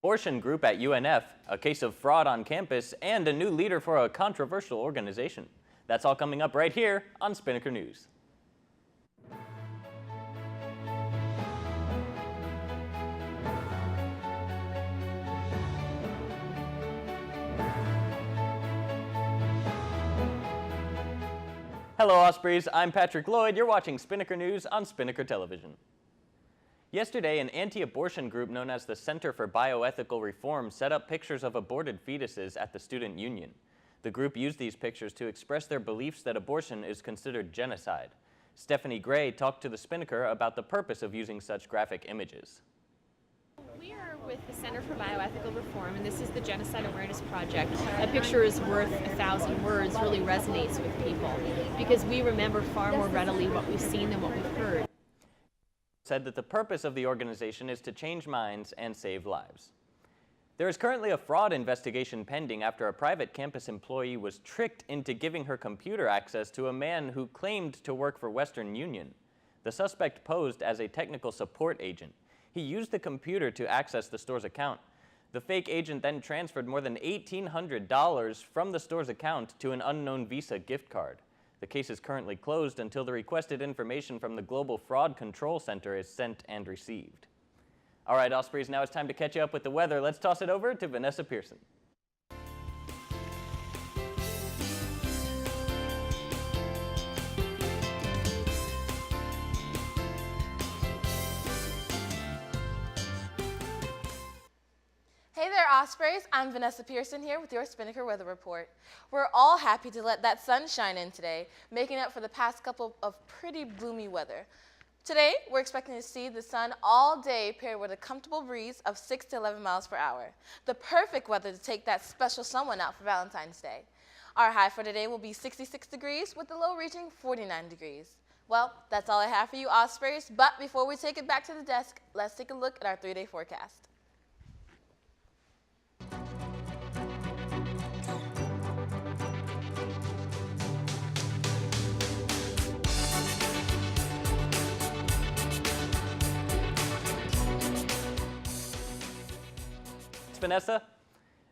Abortion group at UNF, a case of fraud on campus, and a new leader for a controversial organization. That's all coming up right here on Spinnaker News. Hello Ospreys, I'm Patrick Lloyd. You're watching Spinnaker News on Spinnaker Television. Yesterday, an anti-abortion group known as the Center for Bioethical Reform set up pictures of aborted fetuses at the student union. The group used these pictures to express their beliefs that abortion is considered genocide. Stephanie Gray talked to the Spinnaker about the purpose of using such graphic images. We are with the Center for Bioethical Reform, and this is the Genocide Awareness Project. A picture is worth 1,000 words really resonates with people because we remember far more readily what we've seen than what we've heard. Said that the purpose of the organization is to change minds and save lives. There is currently a fraud investigation pending after a private campus employee was tricked into giving her computer access to a man who claimed to work for Western Union. The suspect posed as a technical support agent. He used the computer to access the store's account. The fake agent then transferred more than $1,800 from the store's account to an unknown Visa gift card. The case is currently closed until the requested information from the Global Fraud Control Center is sent and received. All right, Ospreys, now it's time to catch you up with the weather. Let's toss it over to Vanessa Pearson. Hey there, Ospreys. I'm Vanessa Pearson here with your Spinnaker Weather Report. We're all happy to let that sun shine in today, making up for the past couple of pretty gloomy weather. Today, we're expecting to see the sun all day paired with a comfortable breeze of 6 to 11 miles per hour. The perfect weather to take that special someone out for Valentine's Day. Our high for today will be 66 degrees with the low reaching 49 degrees. Well, that's all I have for you, Ospreys. But before we take it back to the desk, let's take a look at our 3-day forecast. Vanessa,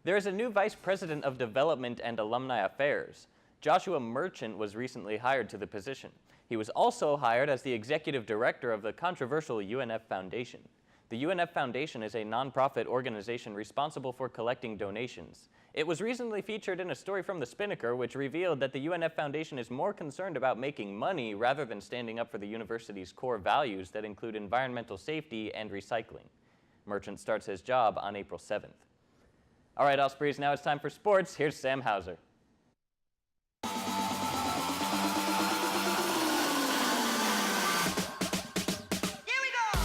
there is a new Vice President of Development and Alumni Affairs. Joshua Merchant was recently hired to the position. He was also hired as the Executive Director of the controversial UNF Foundation. The UNF Foundation is a nonprofit organization responsible for collecting donations. It was recently featured in a story from the Spinnaker which revealed that the UNF Foundation is more concerned about making money rather than standing up for the university's core values that include environmental safety and recycling. Merchant starts his job on April 7th. All right, Ospreys, now it's time for sports. Here's Sam Hauser. Here we go!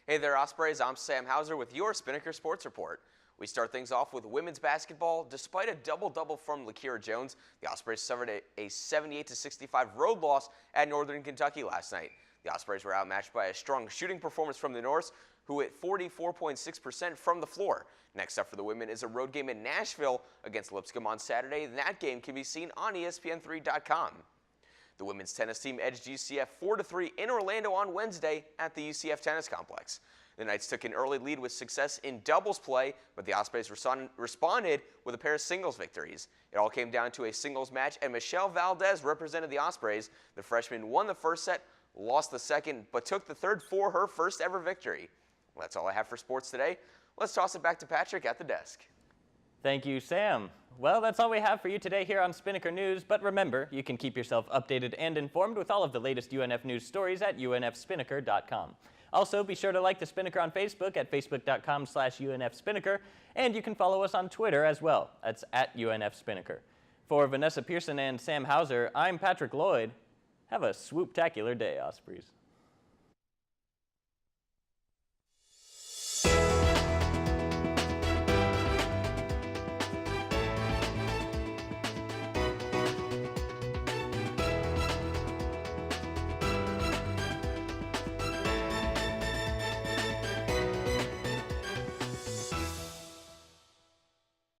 Hey there, Ospreys. I'm Sam Hauser with your Spinnaker Sports Report. We start things off with women's basketball. Despite a double-double from Lakira Jones, the Ospreys suffered a 78-65 road loss at Northern Kentucky last night. The Ospreys were outmatched by a strong shooting performance from the Norse, who hit 44.6% from the floor. Next up for the women is a road game in Nashville against Lipscomb on Saturday. That game can be seen on ESPN3.com. The women's tennis team edged UCF 4-3 in Orlando on Wednesday at the UCF Tennis Complex. The Knights took an early lead with success in doubles play, but the Ospreys responded with a pair of singles victories. It all came down to a singles match, and Michelle Valdez represented the Ospreys. The freshman won the first set, lost the second, but took the third for her first ever victory. Well, that's all I have for sports today. Let's toss it back to Patrick at the desk. Thank you, Sam. Well, that's all we have for you today here on Spinnaker News, but remember, you can keep yourself updated and informed with all of the latest UNF news stories at unfspinnaker.com. Also, be sure to like the Spinnaker on Facebook at facebook.com/UNFSpinnaker, and you can follow us on Twitter as well. That's at UNFSpinnaker. For Vanessa Pearson and Sam Hauser, I'm Patrick Lloyd. Have a swoop-tacular day, Ospreys.